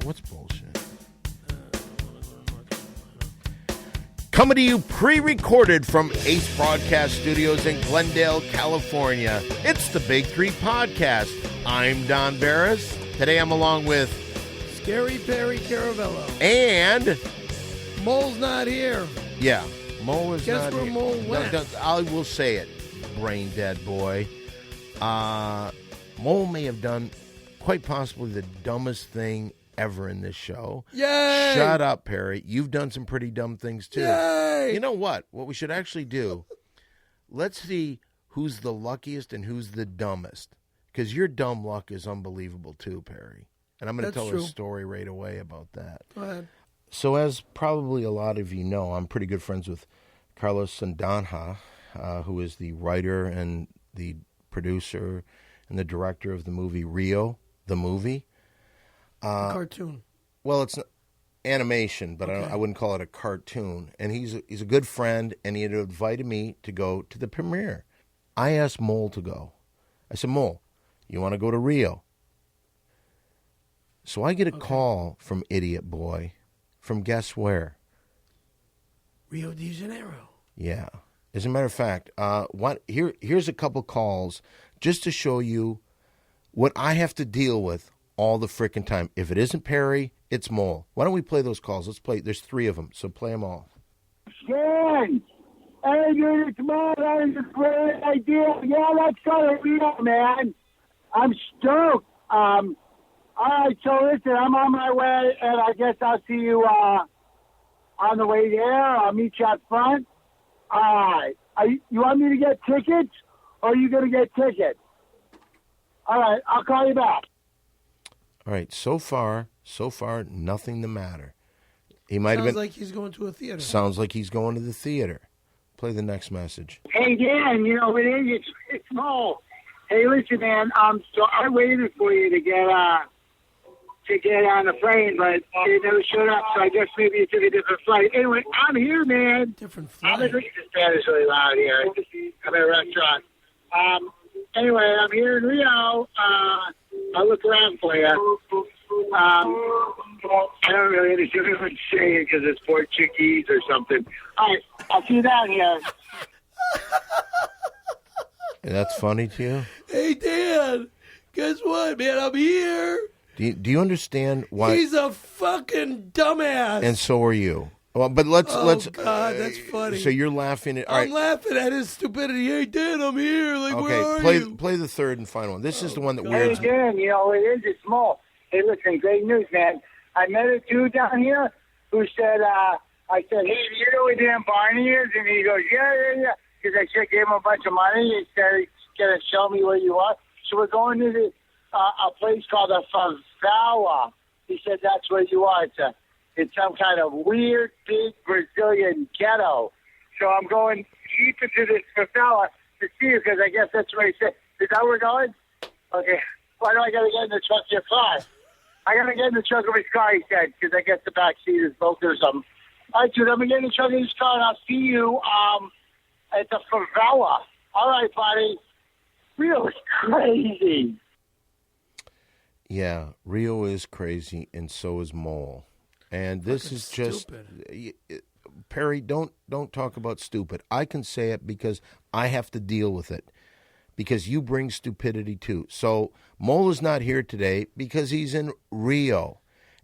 What's bullshit? Coming to you pre-recorded from Ace Broadcast Studios in Glendale, California. It's the Big Three Podcast. I'm Don Barris. Today I'm along with Scary Perry Caravello. And Mole's not here. Yeah, Mole is Guess not where here. Mole went? No, I will say it, brain dead boy. Mole may have done quite possibly the dumbest thing ever in this show. Yay! Shut up, Perry. You've done some pretty dumb things, too. Yay! You know what? What we should actually do, let's see who's the luckiest and who's the dumbest. Because your dumb luck is unbelievable, too, Perry. And I'm going to tell a story right away about that. Go ahead. So as probably a lot of you know, I'm pretty good friends with Carlos Saldana, who is the writer and the producer and the director of the movie Rio, the movie. Cartoon. Well, it's not animation, but Okay. I wouldn't call it a cartoon. And he's a good friend, and he had invited me to go to the premiere. I asked Mole to go. I said, Mole, you want to go to Rio? So I get a call from Idiot Boy from guess where? Rio de Janeiro. Yeah. As a matter of fact, here's a couple calls just to show you what I have to deal with all the frickin' time. If it isn't Perry, it's Mole. Why don't we play those calls? Let's play. There's 3 of them, so play them all. Stan! Hey, dude, it's Mole. That is a great idea. Yeah, let's go to Rio, man. I'm stoked. All right, so listen, I'm on my way, and I guess I'll see you on the way there. I'll meet you up front. All right. You want me to get tickets, or are you going to get tickets? All right, I'll call you back. All right, so far, nothing the matter. He might have been. Sounds like he's going to a theater. Sounds like he's going to the theater. Play the next message. Hey, Dan, you know, it's Mole. Hey, listen, man, so I waited for you to get on the plane, but they never showed up, so I guess maybe you took a different flight. Anyway, I'm here, man. Different I'm flight. this band is really loud here. I'm at a restaurant. Anyway, I'm here in Rio. I'll look around for you. I don't really understand what you're saying because it's Portuguese or something. All right, I'll see you down here. That's funny to you? Hey, Dan, guess what, man? I'm here. Do you understand why? He's a fucking dumbass. And so are you. Well, but let's. God, that's funny. So you're laughing at. All I'm right. laughing at his stupidity. Hey, Dan, I'm here. Like, Okay, where are play you? play the third and final one. This is the one that Hey, weirds me. Dan, you know, it's small. Hey, listen, great news, man. I met a dude down here who said, I said, hey, do you know where Dan Barney is? And he goes, yeah. Because I said, gave him a bunch of money. He said, he's going to show me where you are. So we're going to a place called a favela. He said, that's where you are. It's some kind of weird, big Brazilian ghetto. So I'm going deep into this favela to see you because I guess that's where he said. Is that where we're going? Okay. Why do I got to get in the trunk of your car? I got to get in the trunk of his car, he said, because I guess the back seat is broken or something. All right, dude, I'm going to get in the trunk of his car, and I'll see you at the favela. All right, buddy. Rio is crazy. Yeah, Rio is crazy, and so is Mole. And this Fucking is just stupid. Perry. Don't talk about stupid. I can say it because I have to deal with it. Because you bring stupidity too. So Mole is not here today because he's in Rio,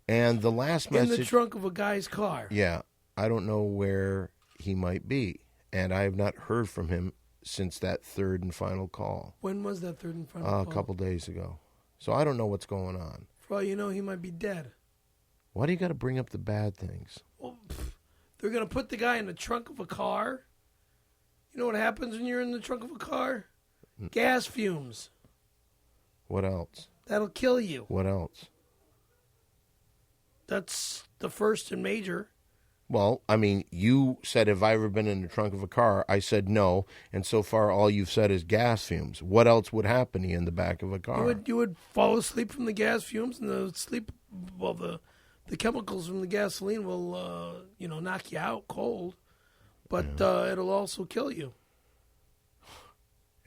and the last message In the trunk of a guy's car. Yeah, I don't know where he might be, and I have not heard from him since that third and final call. When was that third and final call? A couple days ago. So I don't know what's going on. For all you know, he might be dead. Why do you got to bring up the bad things? Well, they're going to put the guy in the trunk of a car. You know what happens when you're in the trunk of a car? Gas fumes. What else? That'll kill you. What else? That's the first and major. Well, I mean, you said, have I ever been in the trunk of a car? I said no, and so far all you've said is gas fumes. What else would happen to you in the back of a car? You would fall asleep from the gas fumes, and the chemicals from the gasoline will knock you out cold, but it'll also kill you.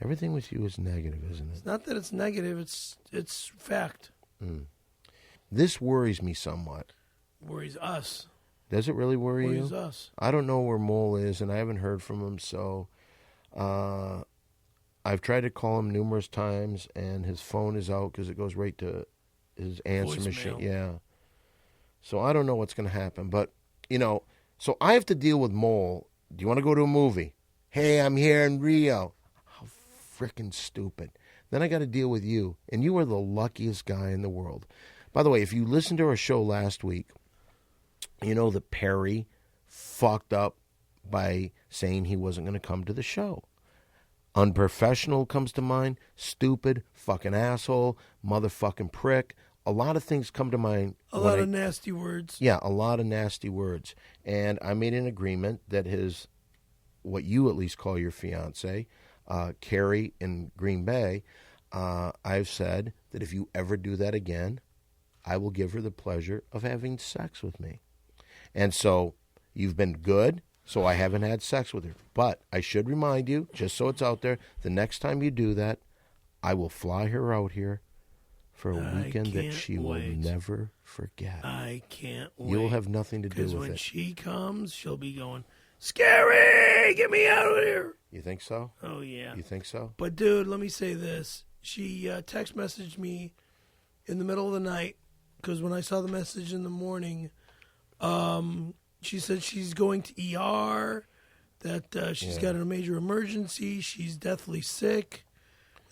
Everything with you is negative, isn't it? It's not that it's negative; it's fact. This worries me somewhat. Worries us. Does it really worry you? Worries us. I don't know where Mole is, and I haven't heard from him, so I've tried to call him numerous times, and his phone is out because it goes right to his answer machine. Yeah. So I don't know what's going to happen, but, so I have to deal with Mole. Do you want to go to a movie? Hey, I'm here in Rio. How freaking stupid. Then I got to deal with you, and you are the luckiest guy in the world. By the way, if you listened to our show last week, you know that Perry fucked up by saying he wasn't going to come to the show. Unprofessional comes to mind. Stupid, fucking asshole, motherfucking prick. A lot of things come to mind. A lot of nasty words. Yeah, a lot of nasty words. And I made an agreement that what you at least call your fiance, Carrie in Green Bay, I've said that if you ever do that again, I will give her the pleasure of having sex with me. And so you've been good, so I haven't had sex with her. But I should remind you, just so it's out there, the next time you do that, I will fly her out here for a weekend that she will never forget. I can't wait. You'll have nothing to do with it. Because when she comes, she'll be going, Scary, get me out of here. You think so? Oh, yeah. You think so? But, dude, let me say this. She text messaged me in the middle of the night because when I saw the message in the morning, she said she's going to ER, that she's got a major emergency, she's deathly sick,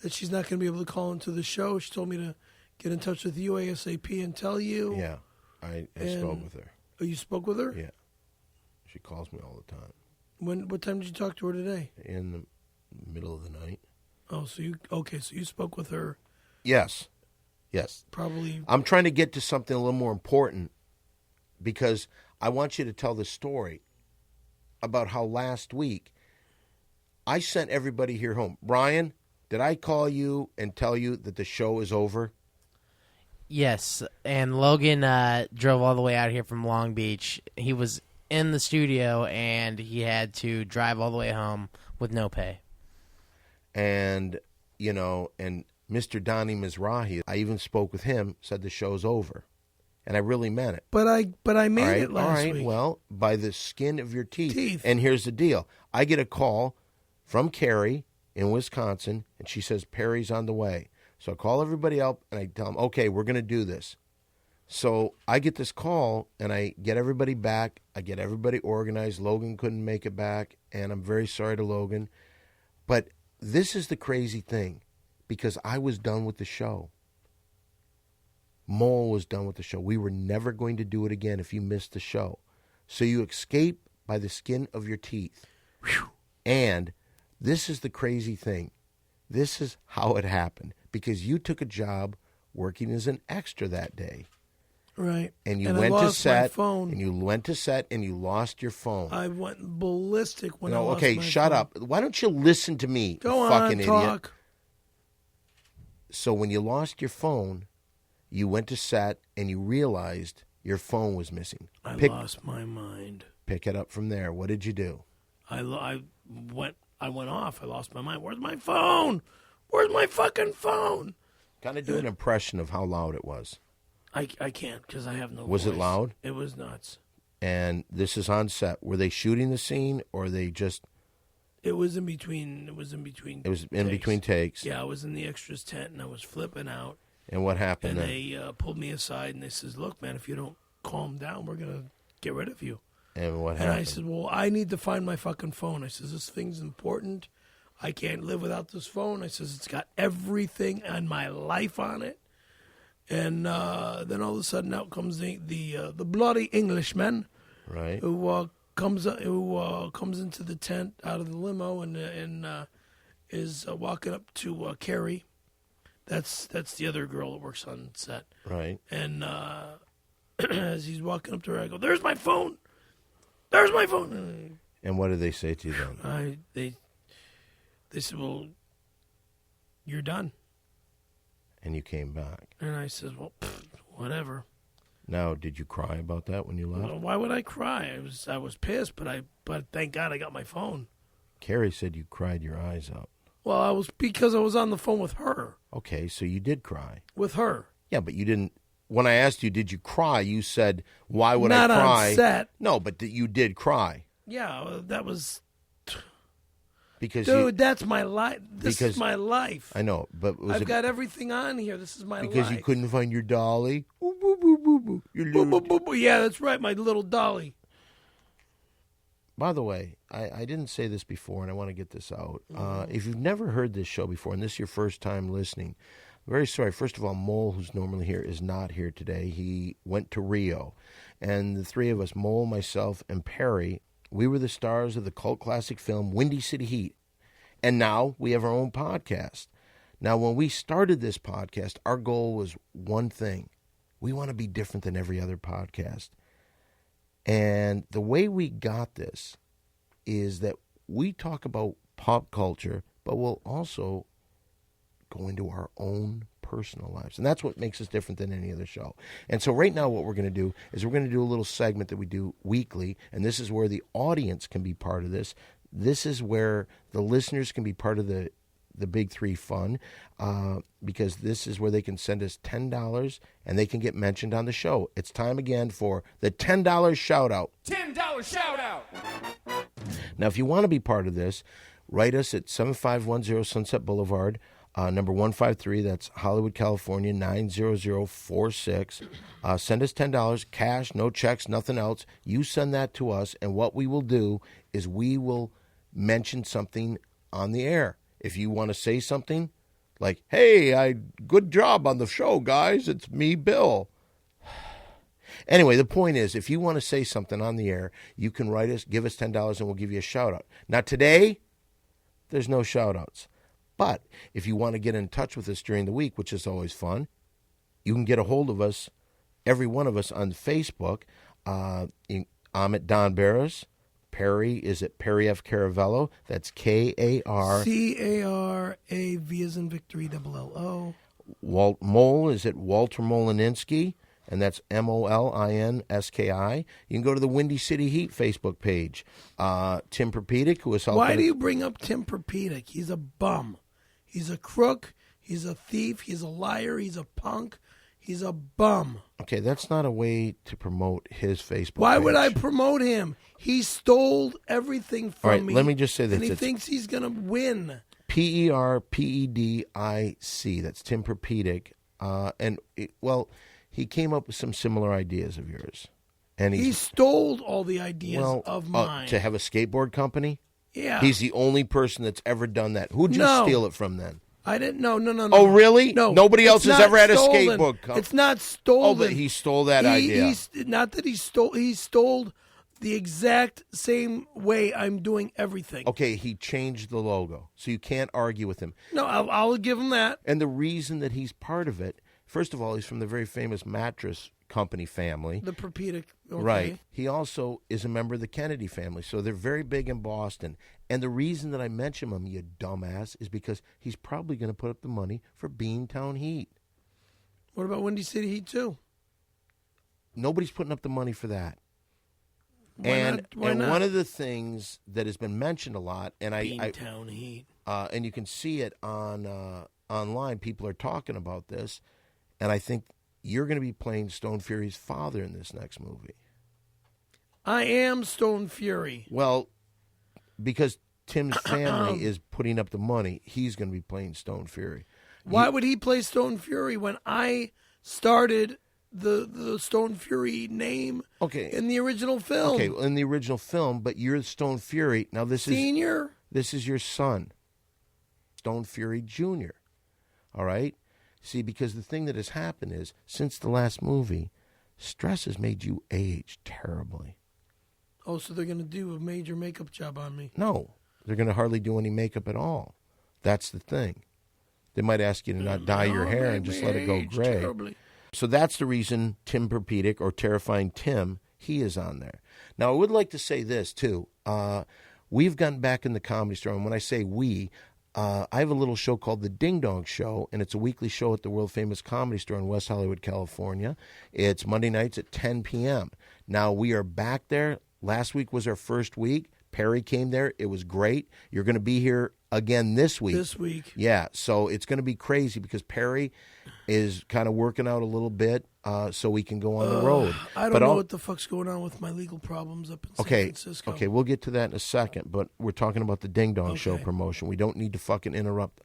that she's not going to be able to call into the show. She told me to get in touch with you ASAP and tell you. Yeah, I spoke with her. Oh, you spoke with her? Yeah. She calls me all the time. What time did you talk to her today? In the middle of the night. Oh, so you spoke with her. Yes. Probably. I'm trying to get to something a little more important because I want you to tell the story about how last week I sent everybody here home. Brian, did I call you and tell you that the show is over? Yes, and Logan drove all the way out here from Long Beach. He was in the studio, and he had to drive all the way home with no pay. And, and Mr. Donnie Mizrahi, I even spoke with him, said the show's over. And I really meant it. But I made it last week. All right, well, by the skin of your teeth. And here's the deal. I get a call from Carrie in Wisconsin, and she says, Perry's on the way. So I call everybody up, and I tell them, okay, we're going to do this. So I get this call, and I get everybody back. I get everybody organized. Logan couldn't make it back, and I'm very sorry to Logan. But this is the crazy thing, because I was done with the show. Mole was done with the show. We were never going to do it again if you missed the show. So you escape by the skin of your teeth. Whew. And this is the crazy thing. This is how it happened. Because you took a job working as an extra that day. Right. And you went to set. And you went to set and you lost your phone. I went ballistic when I lost my phone. Okay, shut up. Why don't you listen to me, Go you fucking on, talk. Idiot? So when you lost your phone, you went to set and you realized your phone was missing. I lost my mind. Pick it up from there. What did you do? I went off. I lost my mind. Where's my phone? Where's my fucking phone? Kind of do an impression of how loud it was. I can't because I have no voice. Was it loud? It was nuts. And this is on set. Were they shooting the scene or they just... It was in between. It was in between takes. Yeah, I was in the extras tent and I was flipping out. And what happened then? And they pulled me aside and they says, look, man, if you don't calm down, we're going to get rid of you. And what happened? And I said, well, I need to find my fucking phone. I says, this thing's important. I can't live without this phone. I says, it's got everything and my life on it. And then all of a sudden out comes the bloody Englishman, right? Who comes into the tent out of the limo and is walking up to Carrie. That's the other girl that works on set, right? And as he's walking up to her, I go, "There's my phone. There's my phone." And what did they say to you then? They said, well, you're done. And you came back. And I said, well, whatever. Now, did you cry about that when you left? Well, why would I cry? I was pissed, but thank God I got my phone. Carrie said you cried your eyes out. Well, because I was on the phone with her. Okay, so you did cry. With her. Yeah, but you didn't when I asked you, did you cry? You said, "Why would Not I cry?" on set. No, but you did cry Yeah, that was. because Dude, that's my life. This is my life. I know, but was I've it got everything on here. This is my life. because you couldn't find your dolly? Your Boo, little- boo, boo, boo. Yeah, that's right, my little dolly. By the way, I didn't say this before, and I want to get this out. If you've never heard this show before, and this is your first time listening, I'm very sorry. First of all, Mole, who's normally here, is not here today. He went to Rio. And the three of us, Mole, myself, and Perry, we were the stars of the cult classic film Windy City Heat. And now we have our own podcast. Now, when we started this podcast, our goal was one thing. We want to be different than every other podcast. And the way we got this is that we talk about pop culture, but we'll also go into our own personal lives. And that's what makes us different than any other show. And so right now what we're going to do is we're going to do a little segment that we do weekly, and this is where the audience can be part of this. This is where the listeners can be part of the Big Three fun, because this is where they can send us $10 and they can get mentioned on the show. It's time again for the $10 shout-out. $10 shout-out! Now, if you want to be part of this, write us at 7510 Sunset Boulevard, number 153. That's Hollywood, California, 90046. Send us $10, cash, no checks, nothing else. You send that to us, and what we will do is we will mention something on the air. If you want to say something like, "Hey, good job on the show, guys. It's me, Bill." Anyway, the point is, if you want to say something on the air, you can write us, give us $10, and we'll give you a shout-out. Now, today, there's no shout-outs. But if you want to get in touch with us during the week, which is always fun, you can get a hold of us, every one of us, on Facebook. I'm at Don Barris. Perry is at Perry F. Caravello. That's K-A-R. C-A-R-A-V as in victory, double-L-O. Mole is at Walter Molinski, and that's Molinski. You can go to the Windy City Heat Facebook page. Tim Perpedic, who is helping. Why do you bring up Tim Perpedic? He's a bum. He's a crook. He's a thief. He's a liar. He's a punk. He's a bum. Okay, that's not a way to promote his Facebook Why page. would I promote him? He stole everything from All right, me. let me just say this. And he It's thinks he's going to win. Perpedic. That's Tim Perpedic. He came up with some similar ideas of yours. And He stole all the ideas of mine. To have a skateboard company? Yeah. He's the only person that's ever done that. Who'd you steal it from then? I didn't. No. Oh, really? No. Nobody else It's has not ever had a stolen. skateboard company. It's not stolen. Oh, but he stole that idea. Not that he stole. He stole the exact same way I'm doing everything. Okay, he changed the logo, so you can't argue with him. No, I'll give him that. And the reason that he's part of it, first of all, he's from the very famous mattress company family. The Perpedic. Okay. Right. He also is a member of the Kennedy family, so they're very big in Boston. And the reason that I mention him, you dumbass, is because he's probably going to put up the money for Beantown Heat. What about Windy City Heat too? Nobody's putting up the money for that. Why not? One of the things that has been mentioned a lot, and Beantown Heat, and you can see it on online. People are talking about this, and I think you're going to be playing Stone Fury's father in this next movie. I am Stone Fury. Well, because Tim's family is putting up the money, he's going to be playing Stone Fury. Why would he play Stone Fury when I started the Stone Fury name in the original film? Okay, in the original film, but you're Stone Fury. Now this is your son, Stone Fury Jr. All right? See, because the thing that has happened is, since the last movie, stress has made you age terribly. Oh, so they're going to do a major makeup job on me? No, they're going to hardly do any makeup at all. That's the thing. They might ask you to not dye your hair and just let it go gray. Terribly. So that's the reason Tim Perpedic, or Terrifying Tim, he is on there. Now, I would like to say this, too. We've gotten back in the Comedy Store, and when I say we, I have a little show called The Ding Dong Show, and it's a weekly show at the world-famous Comedy Store in West Hollywood, California. It's Monday nights at 10 p.m. Now, we are back there. Last week was our first week. Perry came there. It was great. You're going to be here again this week. This week. Yeah, so it's going to be crazy because Perry is kind of working out a little bit so we can go on the road. I don't know what the fuck's going on with my legal problems up in San Francisco. Okay, we'll get to that in a second, but we're talking about the Ding Dong Show promotion. We don't need to fucking interrupt.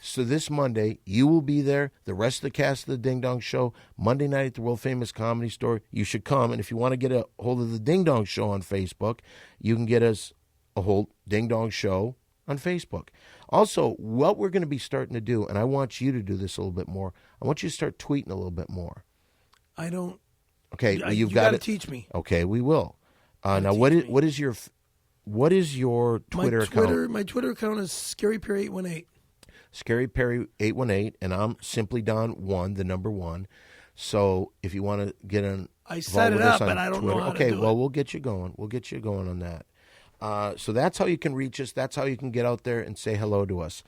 So this Monday, you will be there. The rest of the cast of the Ding Dong Show, Monday night at the world famous Comedy Store. You should come. And if you want to get a hold of the Ding Dong Show on Facebook, you can get us a hold Ding Dong Show on Facebook. Also, what we're going to be starting to do, and I want you to do this a little bit more, I want you to start tweeting a little bit more. I don't. Okay, well, you've you got to it. Teach me. Okay, we will. Now, what is your Twitter account? My Twitter account is ScaryPerry818. Scary Perry 818, and I'm Simply Don 1, the number 1. So if you want to get in, I set it up, but I don't know how to do it. Okay, well, we'll get you going. We'll get you going on that. So that's how you can reach us. That's how you can get out there and say hello to us.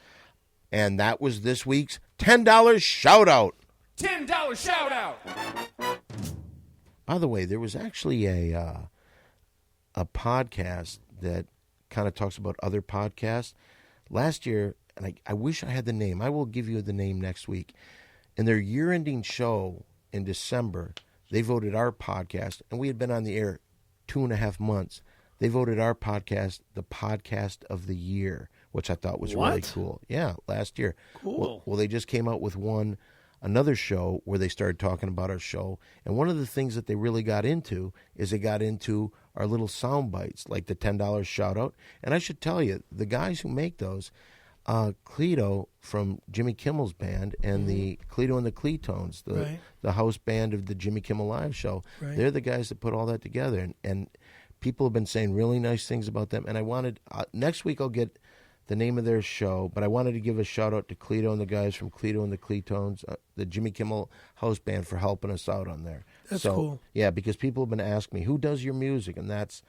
And that was this week's $10 shout out. $10 shout out. By the way, there was actually a podcast that kind of talks about other podcasts. Last year, and I wish I had the name. I will give you the name next week. In their year-ending show in December, they voted our podcast, and we had been on the air 2.5 months. They voted our podcast the podcast of the year, which I thought was really cool. Yeah, last year. Cool. Well, they just came out with another show where they started talking about our show. And one of the things that they really got into is they got into our little sound bites, like the $10 shout out. And I should tell you, the guys who make those, Cleto from Jimmy Kimmel's band and the Cleto and the Cletones, the house band of the Jimmy Kimmel Live show, they're the guys that put all that together. And people have been saying really nice things about them. And I wanted, next week I'll get the name of their show, but I wanted to give a shout out to Cleto and the guys from Cleto and the Cletones, the Jimmy Kimmel house band, for helping us out on there. That's cool. Yeah, because people have been asking me, who does your music? And that's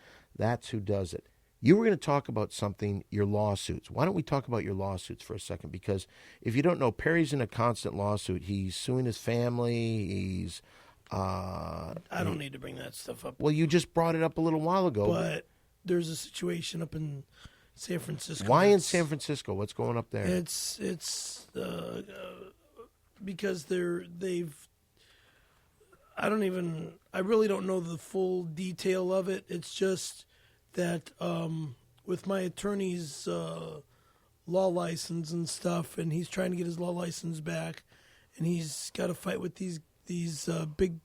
who does it. You were going to talk about something, your lawsuits. Why don't we talk about your lawsuits for a second? Because if you don't know, Perry's in a constant lawsuit. He's suing his family. He's... I don't need to bring that stuff up. Well, you just brought it up a little while ago. But there's a situation up in San Francisco. Why in San Francisco? What's going up there? It's because they've... I really don't know the full detail of it. It's just that with my attorney's law license and stuff, and he's trying to get his law license back, and he's got to fight with these big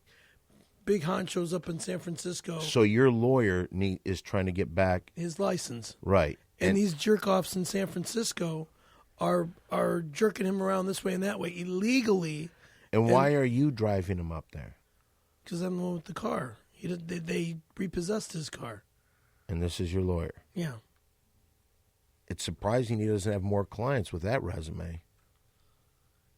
honchos up in San Francisco. So your lawyer is trying to get back his license, right? And these jerk-offs in San Francisco are jerking him around this way and that way illegally. And why are you driving him up there? Because I'm the one with the car. They repossessed his car. And this is your lawyer? Yeah. It's surprising he doesn't have more clients with that resume.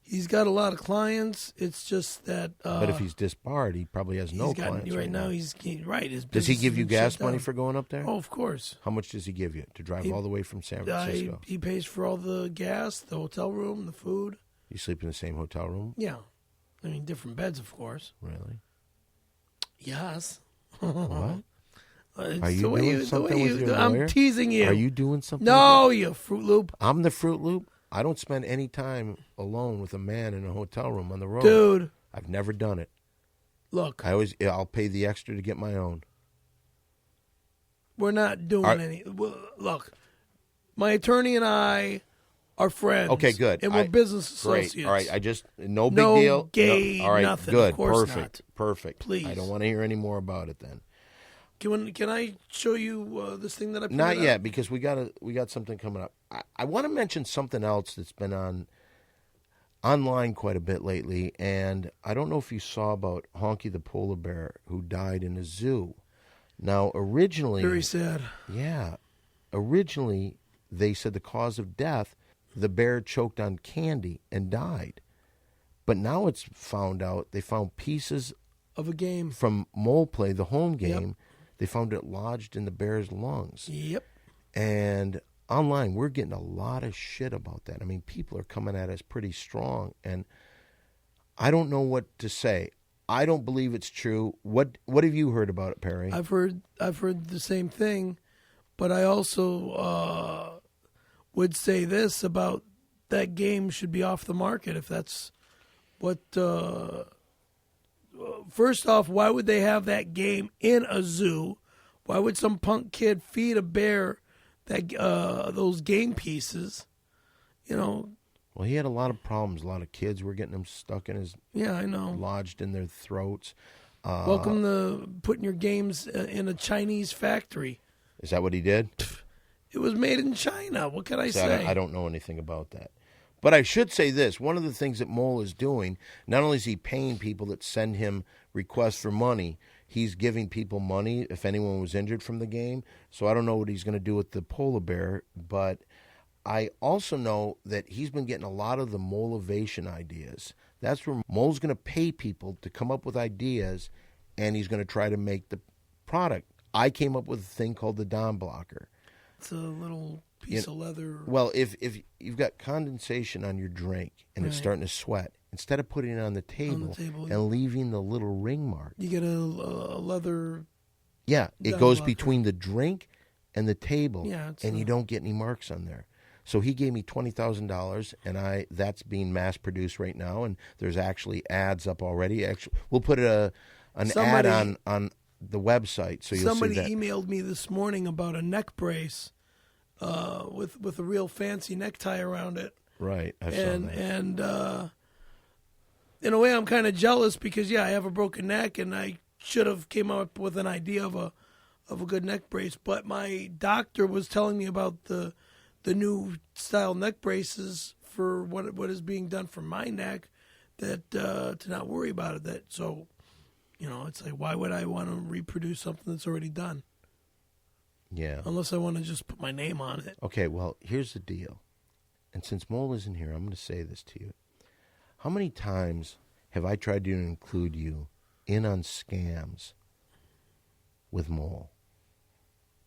He's got a lot of clients. It's just that... but if he's disbarred, he probably has no clients. Right now, he's right. Does he give you gas money for going up there? Oh, of course. How much does he give you to drive all the way from San Francisco? He pays for all the gas, the hotel room, the food. You sleep in the same hotel room? Yeah. I mean, different beds, of course. Really? Yes. What? Are you doing something with your lawyer? I'm teasing you. Are you doing something? No, you Fruit Loop. I'm the Fruit Loop. I don't spend any time alone with a man in a hotel room on the road. Dude. I've never done it. Look. I'll pay the extra to get my own. We're not doing any. Look, my attorney and I are friends. Okay, good. And we're business associates. Great. All right. No big deal. Gay, all right, nothing. good. Of course Perfect. not. Perfect. Please. I don't want to hear any more about it then. Can I show you this thing that I put Not up? yet, because we got something coming up. I want to mention something else that's been online quite a bit lately, and I don't know if you saw about Honky the polar bear who died in a zoo. Now, originally... Very sad. Yeah. Originally, they said the cause of death, the bear choked on candy and died. But now it's found out, they found pieces... of a game. From Mole Play, the home game. Yep. They found it lodged in the bear's lungs. Yep. And online, we're getting a lot of shit about that. I mean, people are coming at us pretty strong, and I don't know what to say. I don't believe it's true. What have you heard about it, Perry? I've heard the same thing, but I also would say this about that game should be off the market if that's what. First off, why would they have that game in a zoo? Why would some punk kid feed a bear that those game pieces? You know. Well, he had a lot of problems. A lot of kids were getting them stuck in his. Yeah, I know. Lodged in their throats. Welcome to putting your games in a Chinese factory. Is that what he did? It was made in China. What can I say? I don't know anything about that. But I should say this. One of the things that Mole is doing, not only is he paying people that send him requests for money, he's giving people money if anyone was injured from the game. So I don't know what he's going to do with the polar bear, but I also know that he's been getting a lot of the Motivation ideas. That's where Mole's going to pay people to come up with ideas, and he's going to try to make the product. I came up with a thing called the Dom Blocker. It's a little piece of leather. Well, if you've got condensation on your drink and it's starting to sweat, instead of putting it on the table and leaving the little ring mark, you get a leather. Yeah, it goes between the drink and the table, and you don't get any marks on there. So he gave me $20,000, and that's being mass produced right now, and there's actually ads up already. Actually, we'll put an ad on the website, so you'll see that. Somebody emailed me this morning about a neck brace with a real fancy necktie around it. Right, I saw that. And in a way, I'm kind of jealous because I have a broken neck, and I should have came up with an idea of a good neck brace. But my doctor was telling me about the new style neck braces for what is being done for my neck. That to not worry about it. That so. It's like, why would I want to reproduce something that's already done? Yeah. Unless I want to just put my name on it. Okay, well, here's the deal. And since Mole isn't here, I'm going to say this to you. How many times have I tried to include you in on scams with Mole?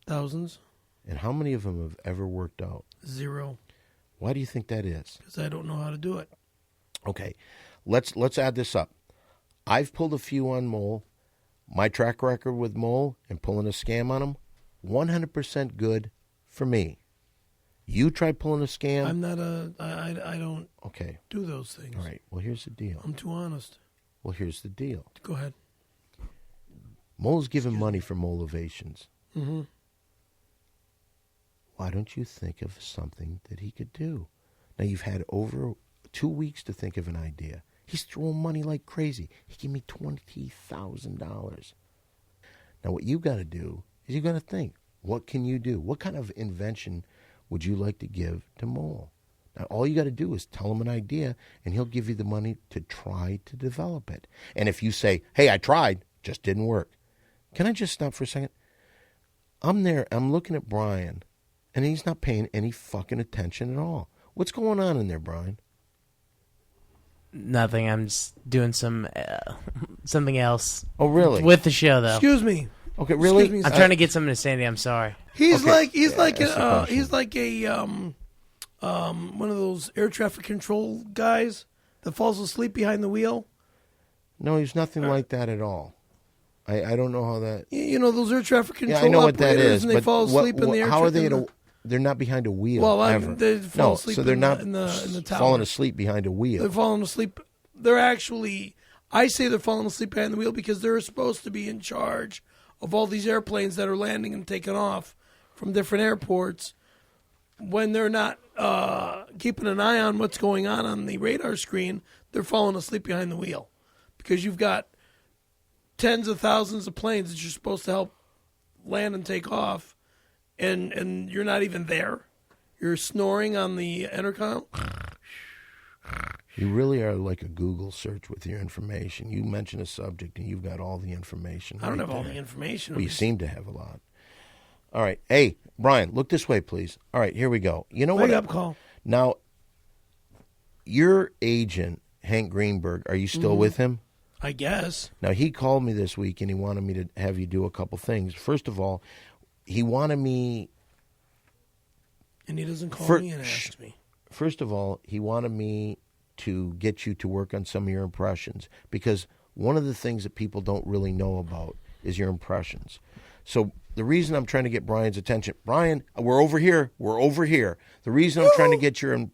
Thousands. And how many of them have ever worked out? 0. Why do you think that is? Because I don't know how to do it. Okay, let's add this up. I've pulled a few on Mole. My track record with Mole and pulling a scam on him, 100% good for me. You try pulling a scam. I'm not I don't do those things. All right, well, here's the deal. I'm too honest. Well, here's the deal. Go ahead. Mole's giving money for Motivations. Mm-hmm. Why don't you think of something that he could do? Now, you've had over 2 weeks to think of an idea. He's throwing money like crazy. He gave me $20,000. Now, what you got to do is you got to think, what can you do? What kind of invention would you like to give to Mole? Now, all you got to do is tell him an idea, and he'll give you the money to try to develop it. And if you say, hey, I tried, just didn't work. Can I just stop for a second? I'm there. I'm looking at Brian, and he's not paying any fucking attention at all. What's going on in there, Brian? Nothing. I'm just doing something else. Oh, really? With the show, though. Excuse me. Okay, really? Excuse me, I'm trying to get something to Sandy. I'm sorry. He's Okay. he's like a one of those air traffic control guys that falls asleep behind the wheel. No, he's nothing like that at all. I don't know how that. Those air traffic control. Yeah, I know what that operators, is. And they but fall asleep in the air. How are they? They're not behind a wheel. Well, ever. they fall asleep. So they're not in the tower. falling asleep behind a wheel. They're falling asleep. They're actually. I say they're falling asleep behind the wheel because they're supposed to be in charge of all these airplanes that are landing and taking off from different airports. When they're not keeping an eye on what's going on the radar screen, they're falling asleep behind the wheel because you've got tens of thousands of planes that you're supposed to help land and take off, and you're not even there. You're snoring on the intercom. You really are like a Google search with your information. You mention a subject and you've got all the information. I don't have all the information. Well, you seem to have a lot. All right. Hey, Brian, look this way, please. All right, here we go. You know what? Wake up call. Now, your agent, Hank Greenberg, are you still with him? I guess. Now, he called me this week and he wanted me to have you do a couple things. First of all, he wanted me... And he doesn't call me and ask me. First of all, he wanted me to get you to work on some of your impressions because one of the things that people don't really know about is your impressions. So the reason I'm trying to get Brian's attention, Brian, we're over here. The reason I'm trying to get your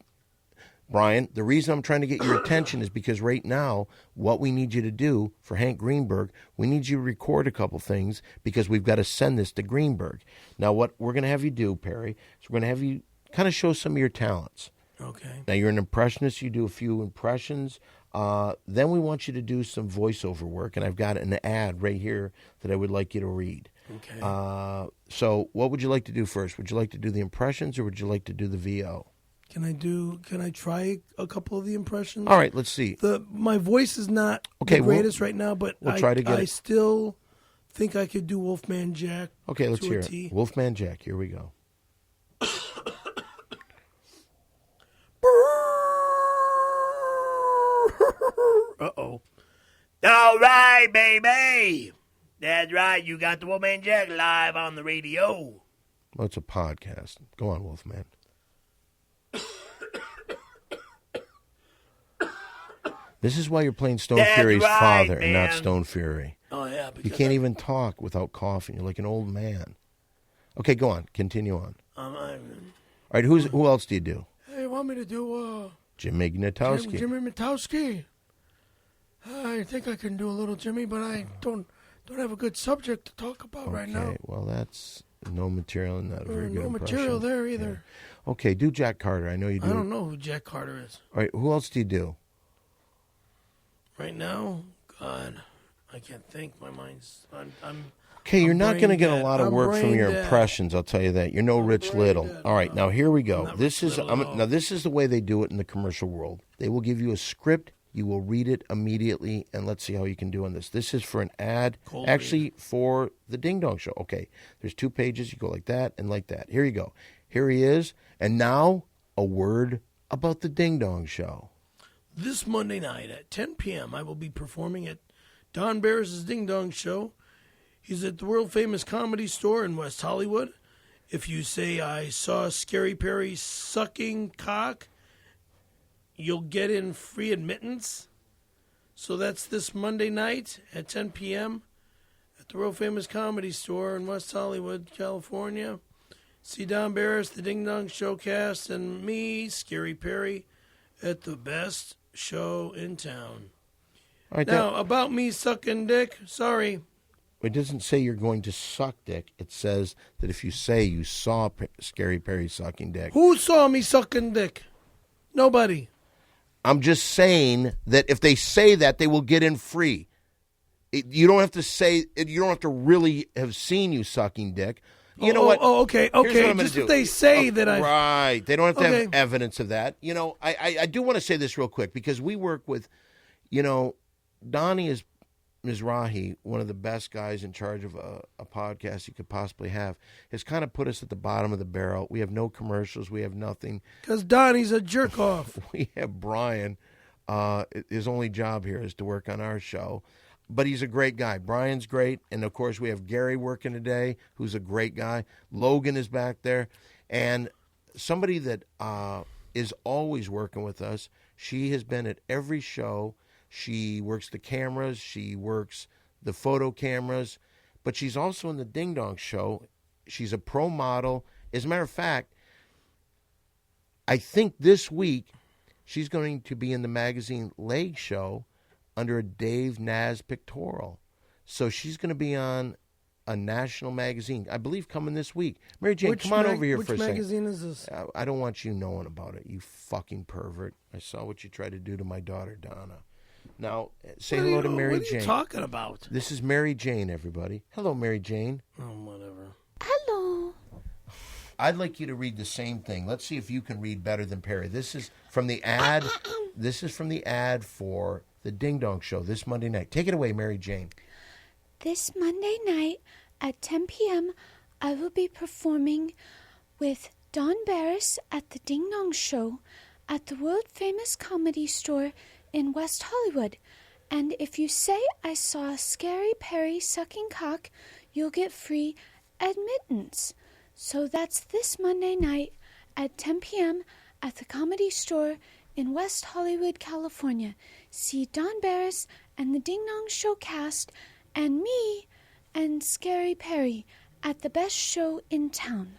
Brian, the reason I'm trying to get your attention is because right now, what we need you to do for Hank Greenberg, we need you to record a couple things because we've got to send this to Greenberg. Now, what we're going to have you do, Perry, is we're going to have you kind of show some of your talents. Okay. Now, you're an impressionist. You do a few impressions. Then we want you to do some voiceover work, and I've got an ad right here that I would like you to read. Okay. So what would you like to do first? Would you like to do the impressions or would you like to do the VO? Can I try a couple of the impressions? All right, let's see. My voice is not the greatest right now, but we'll try to get I it. still think I could do Wolfman Jack. Okay, let's hear T. it. Wolfman Jack, here we go. Uh-oh. All right, baby. That's right. You got the Wolfman Jack live on the radio. Well, it's a podcast. Go on, Wolfman. This is why you're playing Stone Fury's father and not Stone Fury. Oh, yeah. You can't even talk without coughing. You're like an old man. Okay, go on. Continue on. All right, who else do you do? Hey, you want me to do Jimmy Gnatowski. Jimmy Gnatowski. I think I can do a little Jimmy, but I don't have a good subject to talk about right now. Okay, well, that's no material and not a very good no impression. material there either. Yeah. Okay, do Jack Carter. I know you do. I don't know who Jack Carter is. All right, who else do you do? Right now, God, I can't think. My mind's. Okay, you're not going to get dead. a lot of I'm work from brain your dead. impressions. I'll tell you that. You're no Rich Little. dead. All right, now here we go. Not This Rich is Little at all. now this is the way they do it in the commercial world. They will give you a script. You will read it immediately, and let's see how you can do on this. This is for an ad, actually for the Ding Dong Show. Okay, there's 2 pages. You go like that and like that. Here you go. Here he is, and now a word about the Ding Dong Show. This Monday night at 10 p.m., I will be performing at Don Barris' Ding Dong Show. He's at the world-famous Comedy Store in West Hollywood. If you say, I saw Scary Perry sucking cock, you'll get in free admittance. So that's this Monday night at 10 p.m. at the world-famous Comedy Store in West Hollywood, California. See Don Barris, the Ding Dong Showcast, and me, Scary Perry, at the best show in town. All right, Now, about me sucking dick, sorry. It doesn't say you're going to suck dick. It says that if you say you saw Scary Perry sucking dick. Who saw me sucking dick? Nobody. I'm just saying that if they say that, they will get in free. You don't have to say. You don't have to really have seen you sucking dick. You know what? Oh, okay. Here's what I'm gonna Just do. if they say that I... Right. They don't have to Okay. have evidence of that. You know, I do want to say this real quick because we work with, you know, Donnie is Mizrahi, one of the best guys in charge of a podcast you could possibly have, has kind of put us at the bottom of the barrel. We have no commercials. We have nothing. Because Donnie's a jerk-off. We have Brian. His only job here is to work on our show. But he's a great guy. Brian's great. And, of course, we have Gary working today, who's a great guy. Logan is back there. And somebody that is always working with us, she has been at every show. She works the cameras. She works the photo cameras. But she's also in the Ding Dong Show. She's a pro model. As a matter of fact, I think this week she's going to be in the magazine Leg Show under a Dave Naz pictorial. So she's going to be on a national magazine, I believe, coming this week. Mary Jane, come on over here for a second. Which magazine is this? I don't want you knowing about it, you fucking pervert. I saw what you tried to do to my daughter, Donna. Now, say hello to Mary Jane. What are you talking about? This is Mary Jane, everybody. Hello, Mary Jane. Oh, whatever. Hello. I'd like you to read the same thing. Let's see if you can read better than Perry. This is from the ad. This is from the ad for the Ding Dong Show this Monday night. Take it away, Mary Jane. This Monday night at 10 p.m., I will be performing with Don Barris at the Ding Dong Show at the world-famous Comedy Store in West Hollywood. And if you say I saw Scary Perry sucking cock, you'll get free admittance. So that's this Monday night at 10 p.m. at the Comedy Store in West Hollywood, California. See Don Barris and the Ding Dong Show cast and me and Scary Perry at the best show in town.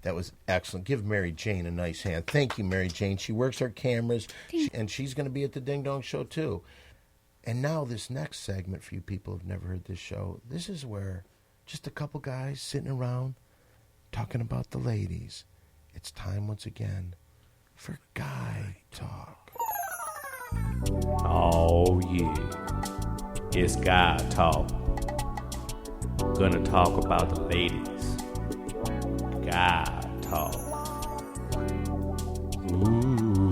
That was excellent. Give Mary Jane a nice hand. Thank you, Mary Jane. She works our cameras, and she's going to be at the Ding Dong Show, too. And now this next segment, for you people who've never heard this show, this is where just a couple guys sitting around talking about the ladies. It's time once again for Guy Talk. Oh, yeah. It's Guy Talk. Gonna talk about the ladies. Guy Talk. Ooh.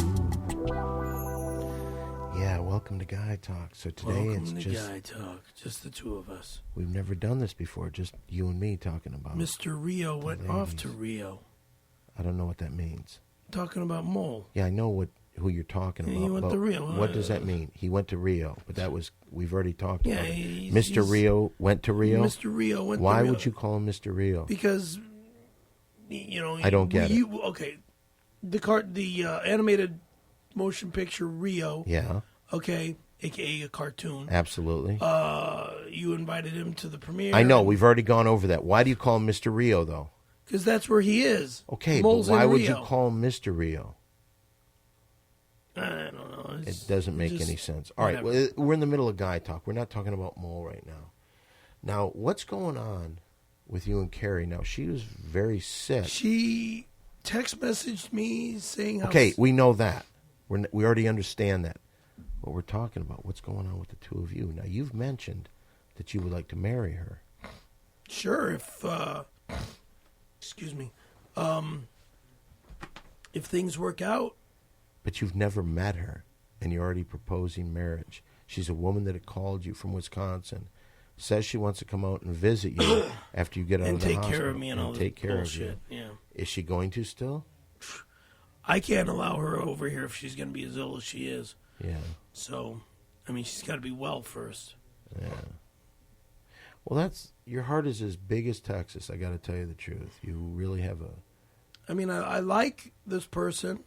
Yeah, welcome to Guy Talk. So today Welcome it's to just Guy Talk, just the two of us. We've never done this before, just you and me talking about Mr. Rio went off to Rio. I don't know what that means. Talking about Mole. Yeah, I know who you're talking Yeah, about. he went but to Rio. What does that mean? He went to Rio, but that was we've already talked Yeah, about. he's- Mr. Rio went to Rio. Mr. Rio went Why to Rio. would you call him Mr. Rio? Because, you know, I don't get it. Okay, the animated motion picture Rio. Yeah, Okay, aka a cartoon. absolutely. You invited him to the premiere. I know we've already gone over that. Why do you call him Mr. Rio though? Because that's where he is. Okay, Mole's but why in would you Rio. call him Mr. Rio? I don't know. It doesn't make any sense. All right, well, we're in the middle of Guy Talk. We're not talking about Mole right now. Now, what's going on with you and Carrie? Now, she was very sick. She text messaged me saying how... Okay, we know that. We already understand that. But we're talking about what's going on with the two of you. Now, you've mentioned that you would like to marry her. Sure, if... excuse me. If things work out... But you've never met her, and you're already proposing marriage. She's a woman that had called you from Wisconsin, says she wants to come out and visit you after you get out and of the take hospital. care of me and all take this care bullshit. of you. Yeah. Is she going to still? I can't allow her over here if she's going to be as ill as she is. Yeah. So, I mean, she's got to be well first. Yeah. Well, your heart is as big as Texas. I got to tell you the truth. You really have a. I mean, I like this person,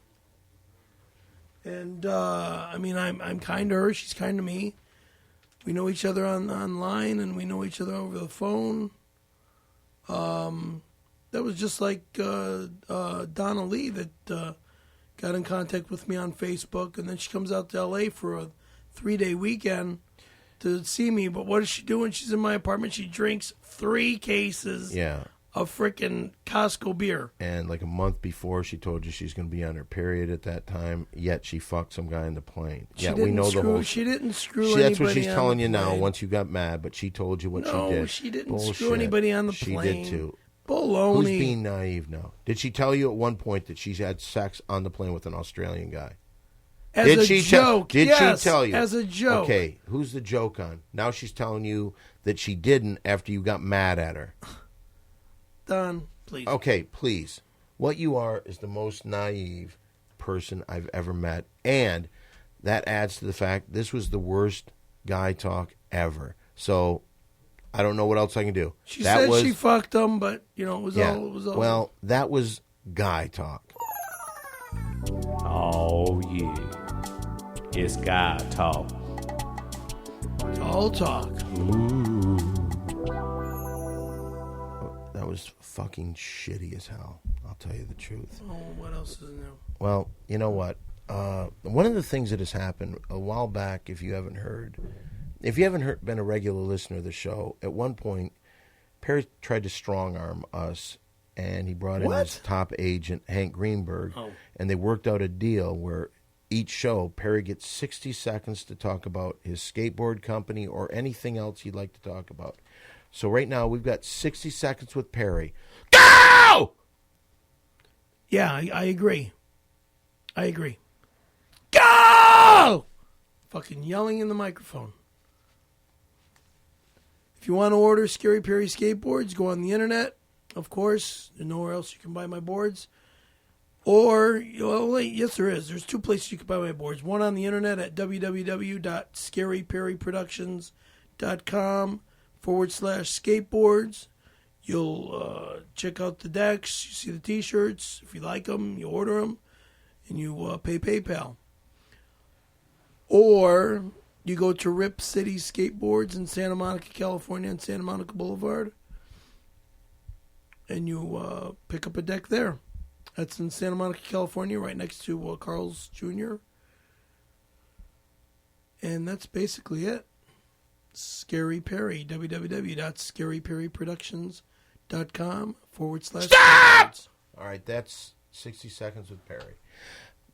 and I mean, I'm kind to her. She's kind to me. We know each other online, and we know each other over the phone. That was just like Donna Lee that got in contact with me on Facebook, and then she comes out to L.A. for a 3-day weekend to see me. But what is she doing? She's in my apartment. She drinks 3 cases of frickin' Costco beer. And like a month before, she told you she's going to be on her period at that time, yet she fucked some guy in the plane. Yeah, we know the whole... She didn't screw anybody. That's what she's on telling the you now plane. once you got mad, but she told you what she did. No, she didn't Bullshit. screw anybody on the plane. She did too. Baloney. Who's being naive now? Did she tell you at one point that she's had sex on the plane with an Australian guy? As did a she joke. Did yes, she tell you? As a joke. Okay, who's the joke on? Now she's telling you that she didn't after you got mad at her. Don, please. Okay, please. What you are is the most naive person I've ever met. And that adds to the fact this was the worst Guy Talk ever. So I don't know what else I can do. She said she fucked him, but, you know, it was all... Well, that was Guy Talk. Oh, yeah. It's Guy Talk. all talk. Ooh. That was fucking shitty as hell. I'll tell you the truth. Oh, what else is new? Well, you know what? One of the things that has happened a while back, if you haven't heard, been a regular listener of the show, at one point, Perry tried to strong-arm us, and he brought in his top agent, Hank Greenberg, and they worked out a deal where each show, Perry gets 60 seconds to talk about his skateboard company or anything else he'd like to talk about. So right now, we've got 60 seconds with Perry. Go! Yeah, I agree. I agree. Go! Fucking yelling in the microphone. If you want to order Scary Perry skateboards, go on the internet. Of course, there's nowhere else you can buy my boards. Or, well, yes, there is. There's two places you can buy my boards. One on the internet at www.scaryperryproductions.com/skateboards. You'll check out the decks. You see the T-shirts. If you like them, you order them, and you pay PayPal. Or You go to Rip City Skateboards in Santa Monica, California, on Santa Monica Boulevard, and you pick up a deck there. That's in Santa Monica, California, right next to Carl's Jr. And that's basically it. Scary Perry, www.scaryperryproductions.com/. Stop! All right, that's 60 Seconds with Perry.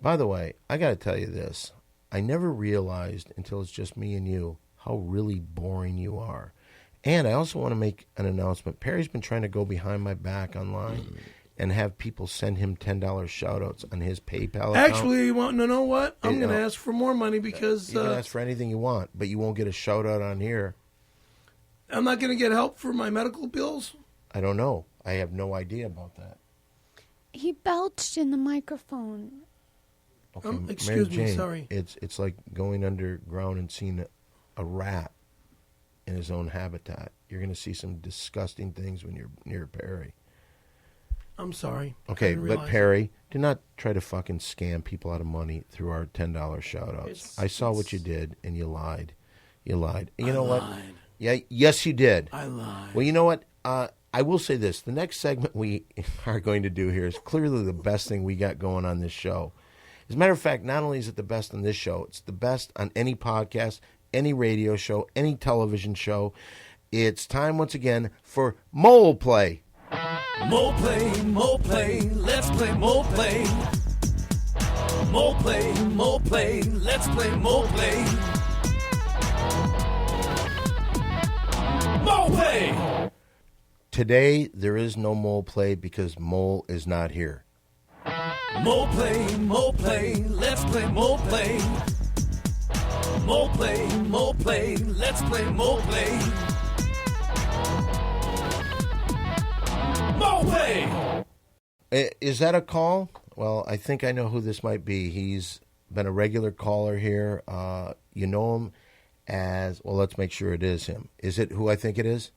By the way, I got to tell you this. I never realized until it's just me and you how really boring you are. And I also want to make an announcement. Perry's been trying to go behind my back online and have people send him $10 shout-outs on his PayPal account. Actually, you want to know what? I'm going to ask for more money because... You can ask for anything you want, but you won't get a shout-out on here. I'm not going to get help for my medical bills? I don't know. I have no idea about that. He belched in the microphone. Okay, excuse Mary me, Jane, sorry. It's like going underground and seeing a rat in his own habitat. You're going to see some disgusting things when you're near Perry. I'm sorry. Okay, but Perry, do not try to fucking scam people out of money through our $10 shout-outs. I saw what you did, and you lied. You lied. You know what? Yeah, yes, you did. I lied. Well, you know what? I will say this. The next segment we are going to do here is clearly the best thing we got going on this show. As a matter of fact, not only is it the best on this show, it's the best on any podcast, any radio show, any television show. It's time once again for Mole Play. Mole play, let's play mole play. Mole play, let's play mole play. Mole play! Today, there is no Mole Play because Mole is not here. Mole play, let's play mole play. Mole play, let's play mole play. Mole play! Is that a call? Well, I think I know who this might be. He's been a regular caller here. You know him as, well, let's make sure it is him. Is it who I think it is?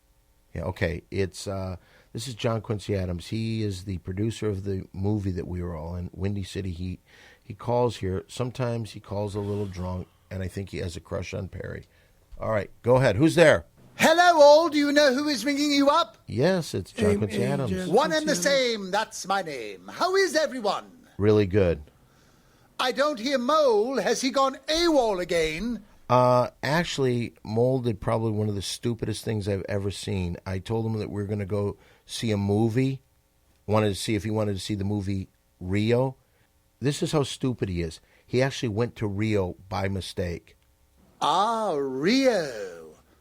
Yeah, okay. This is John Quincy Adams. He is the producer of the movie that we were all in, Windy City Heat. He calls here. Sometimes he calls a little drunk, and I think he has a crush on Perry. All right, go ahead. Who's there? Hello, all. Do you know who is ringing you up? Yes, it's John Quincy Adams. One and the same. That's my name. How is everyone? Really good. I don't hear Mole. Has he gone AWOL again? Actually, Mole did probably one of the stupidest things I've ever seen. I told him that we were going to go see a movie. Wanted to see if he wanted to see the movie Rio. This is how stupid he is. He actually went to Rio by mistake. Ah, Rio.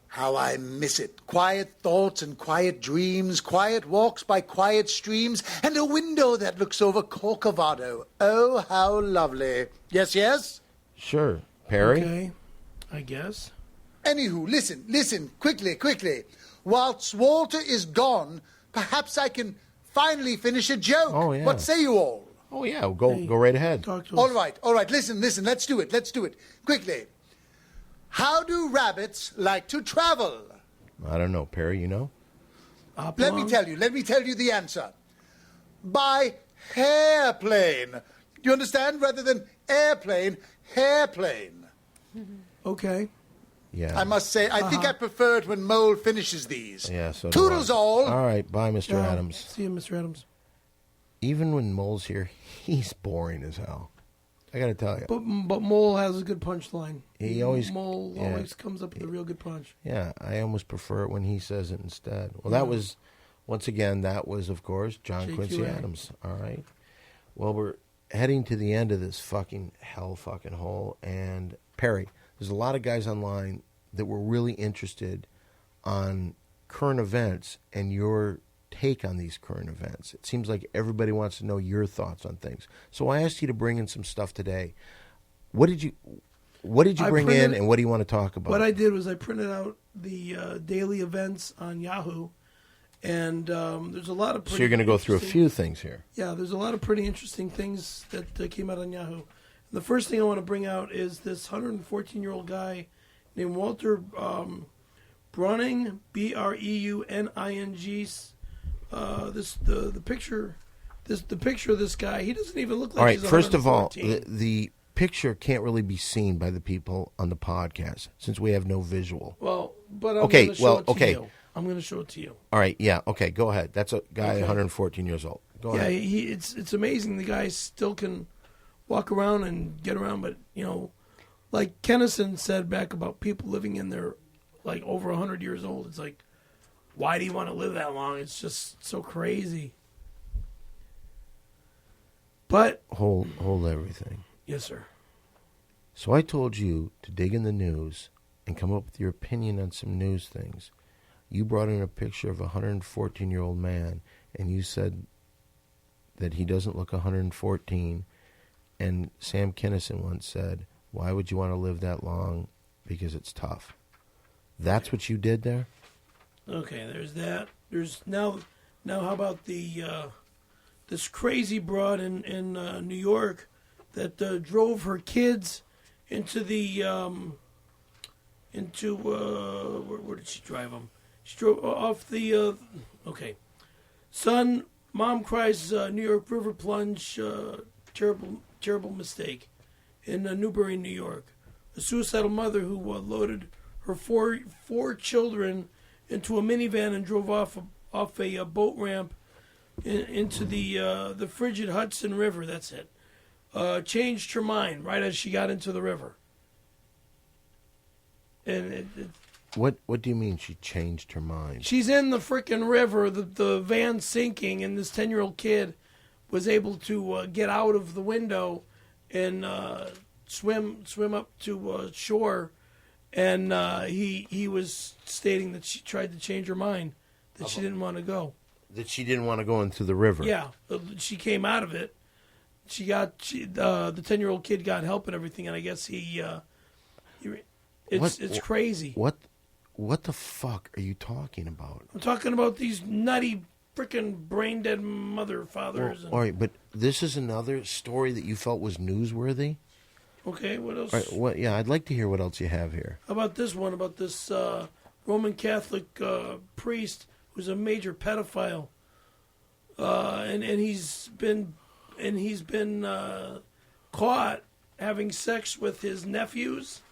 How I miss it. Quiet thoughts and quiet dreams, quiet walks by quiet streams, and a window that looks over Corcovado. Oh, how lovely. Yes, yes? Sure. Perry? Okay, I guess. Anywho, listen, quickly. Whilst Walter is gone, perhaps I can finally finish a joke. Oh, yeah. What say you all? Oh, yeah. Go right ahead. Talk to us. All right. Listen. Let's do it. Quickly. How do rabbits like to travel? I don't know. Perry, you know? Let me tell you the answer. By hairplane. Do you understand? Rather than airplane, hairplane. Okay. Yeah. I must say, I think I prefer it when Mole finishes these. Yeah, so Toodles all. All right. Bye, Mr. Adams. See you, Mr. Adams. Even when Mole's here, he's boring as hell. I got to tell you. But Mole has a good punchline. Mole always comes up with a real good punch. Yeah, I almost prefer it when he says it instead. Well, that was, once again, of course, John Quincy Adams. All right. Well, we're heading to the end of this fucking hole. And, Perry, there's a lot of guys online that were really interested on current events and your take on these current events. It seems like everybody wants to know your thoughts on things. So I asked you to bring in some stuff today. What did you bring in, and what do you want to talk about? What I did was I printed out the daily events on Yahoo, and there's a lot of pretty... So you're going to go through a few things here. Yeah, there's a lot of pretty interesting things that came out on Yahoo. And the first thing I want to bring out is this 114-year-old guy named Walter Breuning, Breuning. The picture of this guy, he doesn't even look like all right, he's first of all, 114. the picture can't really be seen by the people on the podcast since we have no visual. Well, but I'm Okay, going to show it to okay. you. I'm going to show it to you. All right, yeah, okay, go ahead. That's a guy 114 years old. Go Yeah, ahead. it's amazing. The guy still can walk around and get around, but, like Kennison said back about people living in their, like, over 100 years old. It's like, why do you want to live that long? It's just so crazy. But Hold everything. yes, sir. So I told you to dig in the news and come up with your opinion on some news things. You brought in a picture of a 114-year-old man, and you said that he doesn't look 114. And Sam Kinison once said, why would you want to live that long? Because it's tough. That's what you did there? Okay, there's that. There's now how about the this crazy broad in New York that drove her kids into the where did she drive them? She drove off the okay. Son, mom cries New York River plunge, terrible mistake in Newbury, New York. A suicidal mother who loaded her four children into a minivan and drove off a boat ramp into the frigid Hudson River. That's it. Changed her mind right as she got into the river. And What do you mean she changed her mind? she's in the frickin' river, the van sinking, and this 10-year-old kid was able to get out of the window and swim up to shore. And he was stating that she tried to change her mind, that she didn't want to go. That she didn't want to go into the river. Yeah, she came out of it. The 10-year-old kid got help and everything, and I guess it's crazy. What the fuck are you talking about? I'm talking about these nutty freaking brain dead mother fathers. All right, but this is another story that you felt was newsworthy? Okay, what else? All right, I'd like to hear what else you have here. How about this one? About this Roman Catholic priest who's a major pedophile, and he's been caught having sex with his nephews.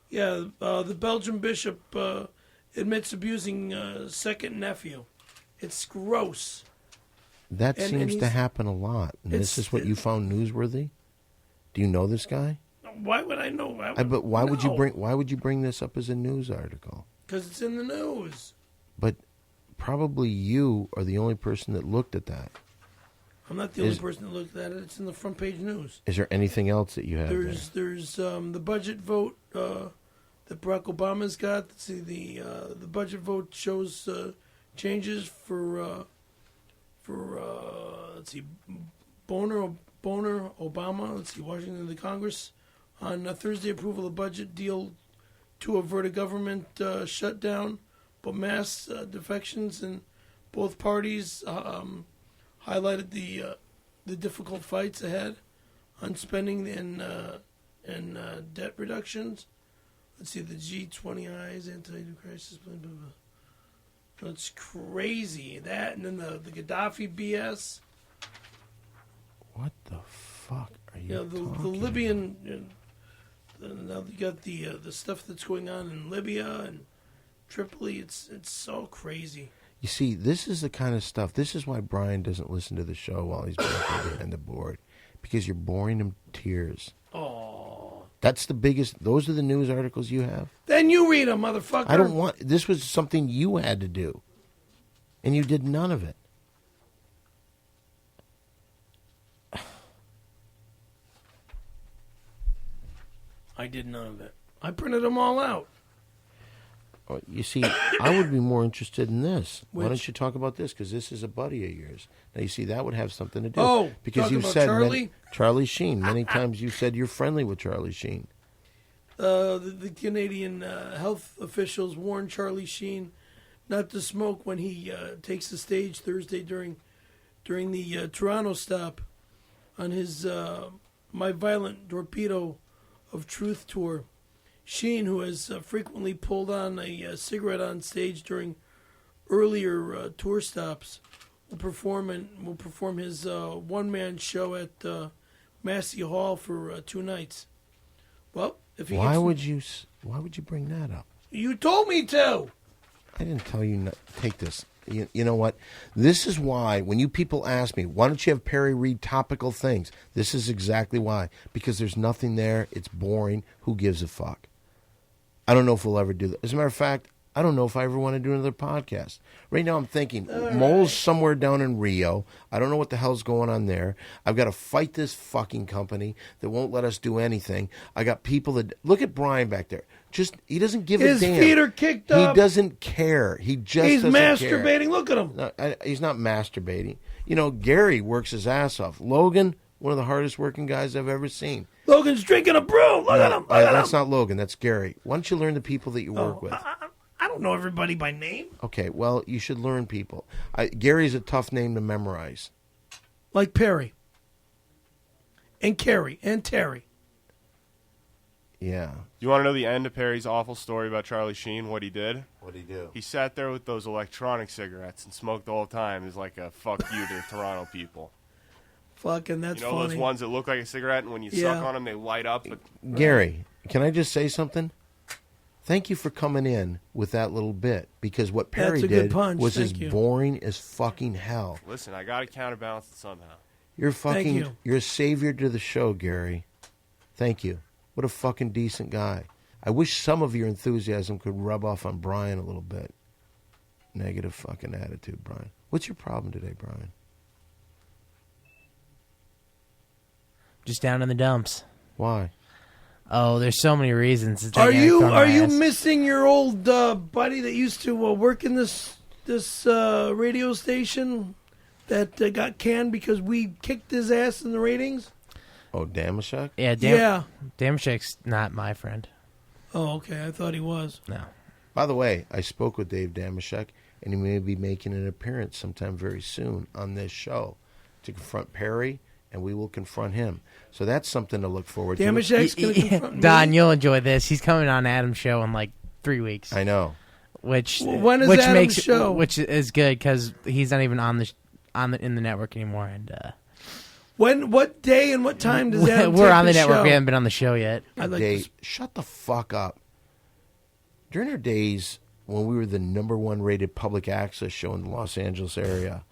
Yeah, the Belgian bishop admits abusing second nephew. It's gross. That And seems to he's- happen a lot. And this is what you found newsworthy? Do you know this guy? Why would I know? But why would you No. why would you bring this up as a news article? Because it's in the news. But probably you are the only person that looked at that. I'm not the only person that looked at it. It's in the front page news. Is there anything else that you have There's the budget vote that Barack Obama's got. Let's see, the budget vote shows changes for let's see, Boner Obama. Let's see, Washington, the Congress on Thursday approval of budget deal to avert a government shutdown, but mass defections in both parties highlighted the difficult fights ahead on spending and debt reductions. Let's see, the G20I's anti-crisis. Blah, blah, blah. That's crazy. That and then the Gaddafi BS. What the fuck are you Yeah, the Libyan. Now you got the stuff that's going on in Libya and Tripoli. It's so crazy. You see, this is the kind of stuff. This is why Brian doesn't listen to the show while he's working behind the board, because you're boring him to tears. Oh. That's the biggest. Those are the news articles you have. Then you read them, motherfucker. I don't want. This was something you had to do, and you did none of it. I did none of it. I printed them all out. Oh, you see, I would be more interested in this. Why Which? don't you talk about this? Because this is a buddy of yours. Now, you see, that would have something to do. Oh, because talking you about said Charlie? Charlie Sheen. Many times you said you're friendly with Charlie Sheen. The Canadian health officials warned Charlie Sheen not to smoke when he takes the stage Thursday during the Toronto stop on his My Violent Torpedo of Truth tour. Sheen, who has frequently pulled on a cigarette on stage during earlier tour stops, will perform his one-man show at Massey Hall for 2 nights. Well, if he Why would you bring that up? You told me to. I didn't tell you not take this. You know what? This is why when you people ask me, why don't you have Perry read topical things? This is exactly why. Because there's nothing there. It's boring. Who gives a fuck? I don't know if we'll ever do that. As a matter of fact, I don't know if I ever want to do another podcast. Right now I'm thinking, Mole's somewhere down in Rio. I don't know what the hell's going on there. I've got to fight this fucking company that won't let us do anything. I got people that... Look at Brian back there. He doesn't give a damn. His feet are kicked up. He doesn't care. He's masturbating. Care. Look at him. No, he's not masturbating. You know, Gary works his ass off. Logan, one of the hardest working guys I've ever seen. Logan's drinking a brew. Look at him. That's not Logan. That's Gary. Why don't you learn the people that you work with? I don't know everybody by name. Okay, well, you should learn people. Gary's a tough name to memorize. Like Perry. And Carrie. And Terry. Yeah. You want to know the end of Perry's awful story about Charlie Sheen, what he did? What'd he do? He sat there with those electronic cigarettes and smoked the whole time as like a fuck you to Toronto people. Fucking, that's funny. You know those ones that look like a cigarette and when you suck on them, they light up? But... Gary, can I just say something? Thank you for coming in with that little bit, because what Perry did was as boring as fucking hell. Listen, I got to counterbalance it somehow. You're a savior to the show, Gary. Thank you. What a fucking decent guy. I wish some of your enthusiasm could rub off on Brian a little bit. Negative fucking attitude, Brian. What's your problem today, Brian? Just down in the dumps. Why? Oh, there's so many reasons. Are you missing your old buddy that used to work in this radio station that got canned because we kicked his ass in the ratings? Oh, Damashek? Yeah, Damashek's not my friend. Oh, okay. I thought he was. No. By the way, I spoke with Dave Damashek, and he may be making an appearance sometime very soon on this show to confront Perry, and we will confront him. So that's something to look forward to. Damashek's going to confront me. Don, you'll enjoy this. He's coming on Adam's show in like 3 weeks. I know. When is Adam's show? Which is good because he's not even in the network anymore. And what day and what time does Adam we're take on the the network. show? We haven't been on the show yet. Shut the fuck up. During our days when we were the #1 rated public access show in the Los Angeles area,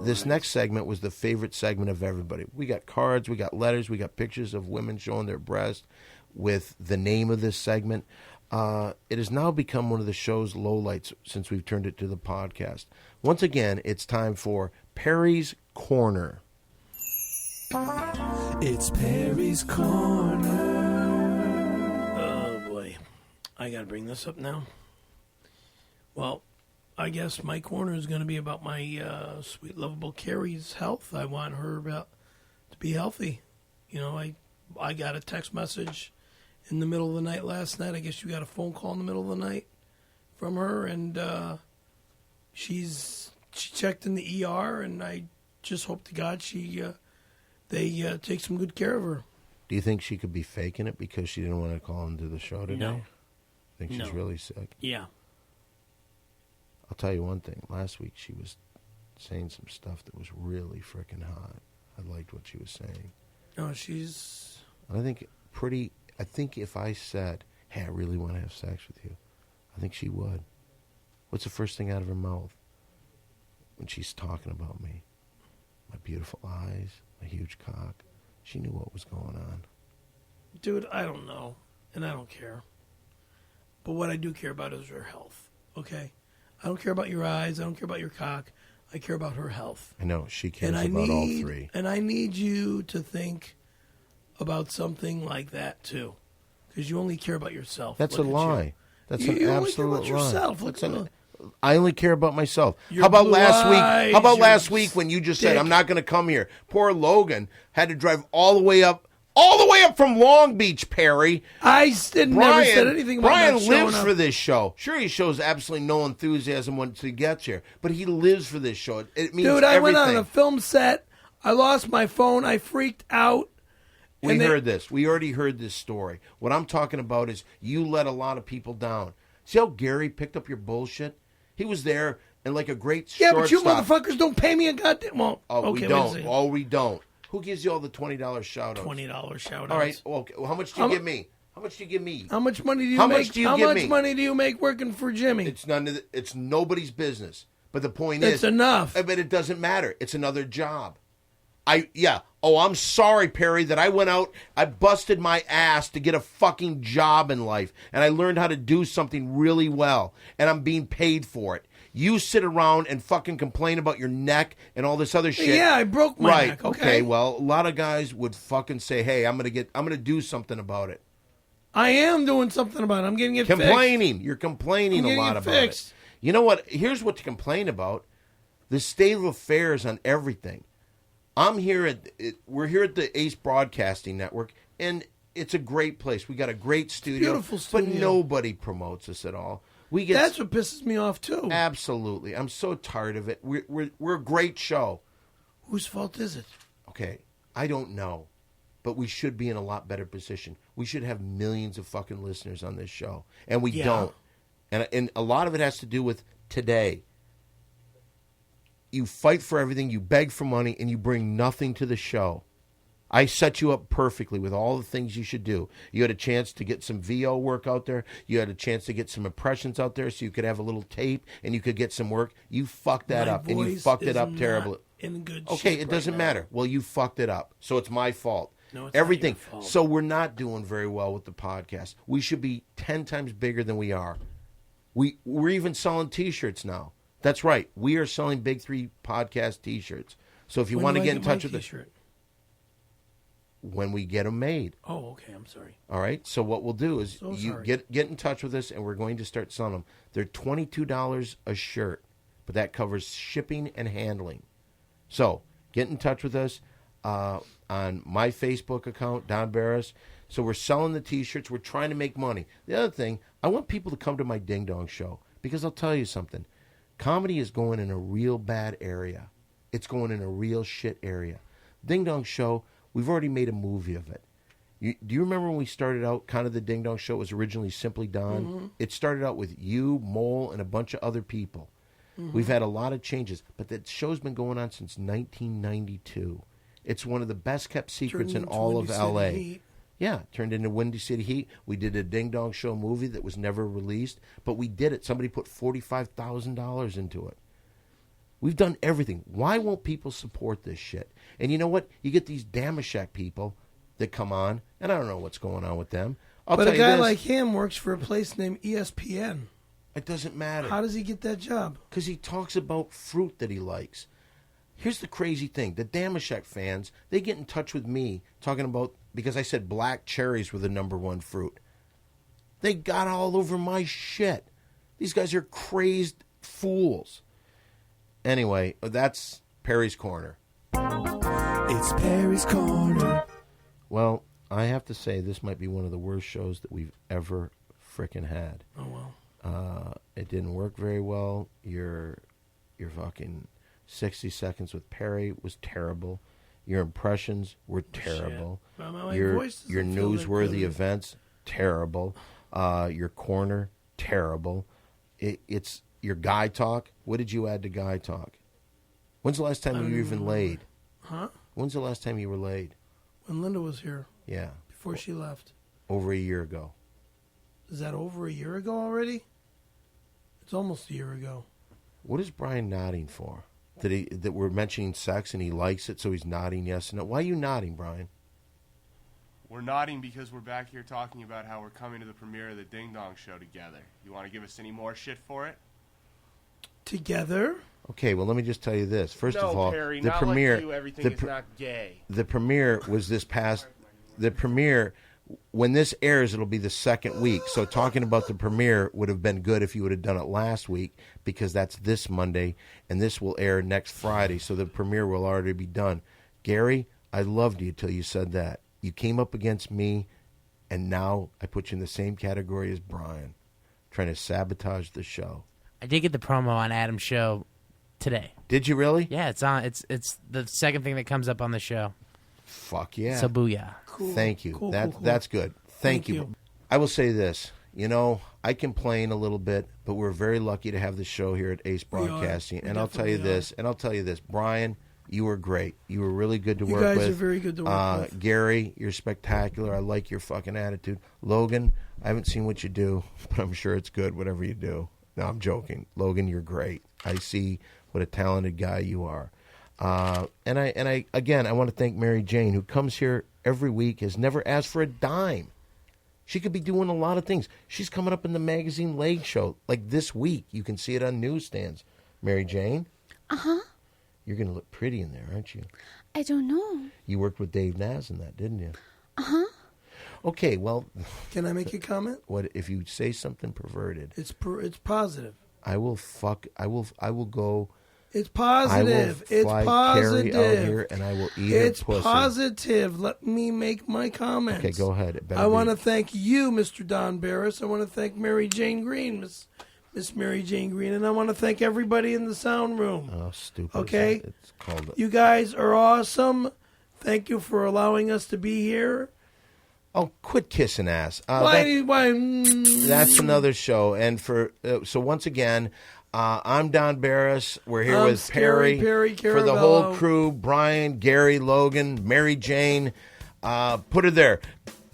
this next segment was the favorite segment of everybody. We got cards, we got letters, we got pictures of women showing their breast with the name of this segment. It has now become one of the show's lowlights since we've turned it to the podcast. Once again, it's time for Perry's Corner. It's Perry's Corner. Oh, boy. I got to bring this up now. Well, I guess my corner is going to be about my sweet, lovable Carrie's health. I want her to be healthy. You know, I got a text message in the middle of the night last night. I guess you got a phone call in the middle of the night from her, and she checked in the ER, and I just hope to God they take some good care of her. Do you think she could be faking it because she didn't want to call into the show today? No. Think she's really sick? Yeah. I'll tell you one thing. Last week she was saying some stuff that was really freaking hot. I liked what she was saying. No, she's... I think if I said, hey, I really want to have sex with you, I think she would. What's the first thing out of her mouth when she's talking about me? My beautiful eyes, my huge cock. She knew what was going on. Dude, I don't know, and I don't care. But what I do care about is her health, okay? I don't care about your eyes. I don't care about your cock. I care about her health. I know. She cares about all three. And I need you to think about something like that, too. Because you only care about yourself. That's a lie. That's an absolute lie. Yourself. I only care about myself. Your How about blue last week? eyes, How about your last week when you just said, dick. I'm not going to come here? Poor Logan had to drive all the way up from Long Beach, Perry. I never said anything about Brian not showing lives up. for this show. Sure, he shows absolutely no enthusiasm once he gets here, but he lives for this show. It means Dude, I everything. went on a film set. I lost my phone. I freaked out. We heard this. We already heard this story. What I'm talking about is you let a lot of people down. See how Gary picked up your bullshit? He was there and like a great Yeah, but you shortstop. motherfuckers don't pay me a goddamn... Well, Oh, okay, we don't. Oh, we don't. Who gives you all the $20 shout outs? $20 shout outs. All right. Well, how much do you give me? How much do you give me? How much money do you How make? much do you how give much me? money do you make working for Jimmy? It's nobody's business. But the point It's is, enough. But it doesn't matter. It's another job. Oh, I'm sorry, Perry, that I went out, I busted my ass to get a fucking job in life, and I learned how to do something really well, and I'm being paid for it. You sit around and fucking complain about your neck and all this other shit. Yeah, I broke my neck. Okay. Well, a lot of guys would fucking say, "Hey, I'm gonna do something about it." I am doing something about it. I'm getting it complaining. fixed. You're complaining a lot about fixed. it. You know what? Here's what to complain about: the state of affairs on everything. We're here at the Ace Broadcasting Network, and it's a great place. We got a great studio, beautiful studio. but nobody promotes us at all. That's what pisses me off too. Absolutely, I'm so tired of it. We're a great show. Whose fault is it? Okay, I don't know, but we should be in a lot better position. We should have millions of fucking listeners on this show, and we don't. And a lot of it has to do with today. You fight for everything, you beg for money, and you bring nothing to the show. I set you up perfectly with all the things you should do. You had a chance to get some VO work out there. You had a chance to get some impressions out there so you could have a little tape and you could get some work. You fucked that up, and you fucked it up terribly. In good okay, shape it doesn't matter. Well, you fucked it up, so it's my fault. No, it's everything. Not your fault. So we're not doing very well with the podcast. We should be 10 times bigger than we are. We're even selling T-shirts now. That's right. We are selling Big 3 podcast T-shirts. So if you want to get in touch with us, when we get them made. Oh, okay. I'm sorry. All right. So what we'll do is get in touch with us, and we're going to start selling them. They're $22 a shirt, but that covers shipping and handling. So get in touch with us on my Facebook account, Don Barris. So we're selling the T-shirts. We're trying to make money. The other thing, I want people to come to my Ding Dong show because I'll tell you something. Comedy is going in a real bad area. It's going in a real shit area. Ding Dong show, we've already made a movie of it. Do you remember when we started out, kind of the Ding Dong show was originally Simply Don? Mm-hmm. It started out with you, Mole, and a bunch of other people. Mm-hmm. We've had a lot of changes, but that show's been going on since 1992. It's one of the best-kept secrets in all of L.A. Yeah, turned into Windy City Heat. We did a Ding Dong Show movie that was never released, but we did it. Somebody put $45,000 into it. We've done everything. Why won't people support this shit? And you know what? You get these Damashek people that come on, and I don't know what's going on with them. But a guy like him works for a place named ESPN. It doesn't matter. How does he get that job? Because he talks about fruit that he likes. Here's the crazy thing. The Damashek fans, they get in touch with me talking about, because I said black cherries were the #1 fruit. They got all over my shit. These guys are crazed fools. Anyway, that's Perry's Corner. It's Perry's Corner. Well, I have to say this might be one of the worst shows that we've ever frickin' had. Oh, well. It didn't work very well. Your fucking 60 Seconds with Perry was terrible. Your impressions were terrible. Your newsworthy events, terrible. Your corner, terrible. It's your guy talk. What did you add to guy talk? When's the last time you were even laid? Huh? When's the last time you were laid? When Linda was here. Yeah. Before she left. Over a year ago. Is that over a year ago already? It's almost a year ago. What is Brian nodding for? That we're mentioning sex and he likes it, so he's nodding yes and no. Why are you nodding, Brian? We're nodding because we're back here talking about how we're coming to the premiere of the Ding Dong Show together. You want to give us any more shit for it? Together? Okay, well, let me just tell you this. First no, of all, Perry, the not premiere, like you, everything is not gay. The premiere was this past. The premiere, when this airs, it'll be the second week. So talking about the premiere would have been good if you would have done it last week, because that's this Monday, and this will air next Friday. So the premiere will already be done. Gary, I loved you till you said that. You came up against me, and now I put you in the same category as Brian, trying to sabotage the show. I did get the promo on Adam's show today. Did you really? Yeah, it's on. It's the second thing that comes up on the show. Fuck yeah. So booyah. Cool. Thank you. Cool, That's good. Thank you. I will say this. You know, I complain a little bit, but we're very lucky to have the show here at Ace Broadcasting. And I'll tell you this. Brian, you were great. You were really good to You work with. guys are very good to work with. Gary, you're spectacular. I like your fucking attitude. Logan, I haven't seen what you do, but I'm sure it's good, whatever you do. No, I'm joking. Logan, you're great. I see what a talented guy you are. And I again, I want to thank Mary Jane, who comes here every week, has never asked for a dime. She could be doing a lot of things. She's coming up in the magazine Leg Show, like this week. You can see it on newsstands. Mary Jane? Uh-huh. You're going to look pretty in there, aren't you? I don't know. You worked with Dave Naz in that, didn't you? Uh-huh. Okay, well... Can I make a comment? What if you say something perverted? It's positive. I will go... It's positive. I will fly it's positive. Carrie out here and I will eat it's her pussy. Positive. Let me make my comments. Okay, go ahead. I want to thank you, Mr. Don Barris. I want to thank Mary Jane Green, Miss Mary Jane Green, and I want to thank everybody in the sound room. Oh, stupid. Okay? It's called... You guys are awesome. Thank you for allowing us to be here. Oh, quit kissing ass. Why? That's another show. And so once again... I'm Don Barris. We're here with Perry Caravello. For the whole crew, Brian, Gary, Logan, Mary Jane. Put her there.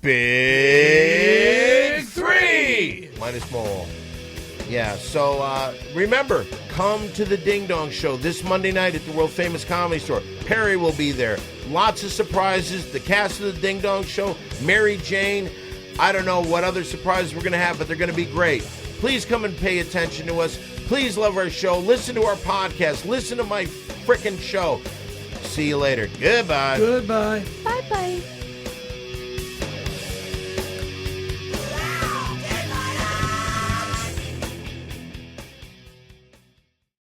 Big 3! Minus Mole. Yeah, so remember, come to the Ding Dong Show this Monday night at the World Famous Comedy Store. Perry will be there. Lots of surprises. The cast of the Ding Dong Show, Mary Jane. I don't know what other surprises we're going to have, but they're going to be great. Please come and pay attention to us. Please love our show. Listen to our podcast. Listen to my frickin' show. See you later. Goodbye. Goodbye. Bye-bye.